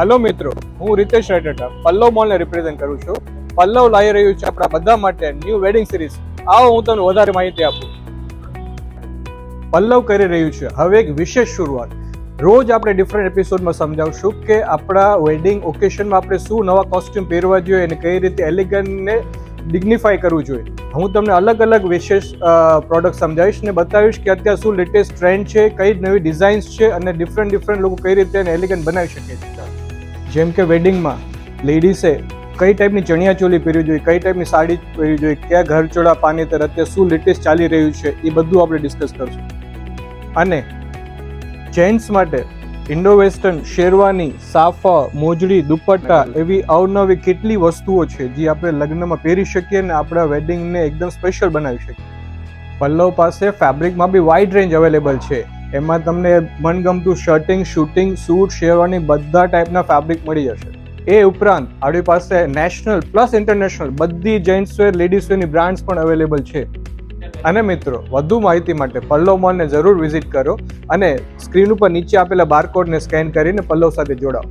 હાલો મિત્રો, હું રીતેશ રાયટટા પલ્લવ મોલને રિપ્રેઝેન્ટ કરું છું. પલ્લવ લાવી રહ્યું છે આપણા બધા માટે ન્યૂ વેડિંગ સિરીઝ. આવો હું તમને વધારે માહિતી આપું. પલ્લવ કરી રહ્યું છે હવે એક વિશેષ શરૂઆત. રોજ આપણે ડિફરન્ટ એપિસોડમાં સમજાવશું કે આપણા વેડિંગ ઓકેશનમાં આપણે શું નવા કોસ્ટ્યુમ પહેરવા જોઈએ અને કઈ રીતે એલિગન્ટને ડિગ્નિફાઈ કરવું જોઈએ. હું તમને અલગ અલગ વિશેષ પ્રોડક્ટ સમજાવીશ ને બતાવીશ કે અત્યારે શું લેટેસ્ટ ટ્રેન્ડ છે, કઈ નવી ડિઝાઇન્સ છે અને ડિફરન્ટ લોકો કઈ રીતે એને એલિગન્ટ બનાવી શકે છે. જેમ કે વેડિંગમાં લેડીઝે કઈ ટાઈપની ચણિયાચોલી પહેરવી જોઈએ, કઈ ટાઈપની સાડી પહેરવી જોઈએ, કયા ઘરચોળા પાનેતર અત્યારે શું લેટેસ્ટ ચાલી રહ્યું છે, એ બધું આપણે ડિસ્કસ કરશું. અને જેન્ટ્સ માટે ઇન્ડો વેસ્ટર્ન, શેરવાની, સાફા, મોજડી, દુપટ્ટા એવી અવનવી કેટલી વસ્તુઓ છે જે આપણે લગ્નમાં પહેરી શકીએ અને આપણા વેડિંગને એકદમ સ્પેશિયલ બનાવી શકીએ. પલ્લવ પાસે ફેબ્રિકમાં બી વાઇડ રેન્જ અવેલેબલ છે. એમાં તમને મનગમતું શર્ટિંગ, શૂટિંગ, સૂટ, શેરવાની બધા ટાઈપના ફેબ્રિક મળી જશે. એ ઉપરાંત આપણી પાસે નેશનલ પ્લસ ઇન્ટરનેશનલ બધી જેન્ટ્સ વેર, લેડીઝ વેરની બ્રાન્ડ્સ પણ અવેલેબલ છે. અને મિત્રો, વધુ માહિતી માટે પલ્લવ મોલને જરૂર વિઝિટ કરો અને સ્ક્રીન ઉપર નીચે આપેલા બારકોડને સ્કેન કરીને પલ્લવ સાથે જોડાઓ.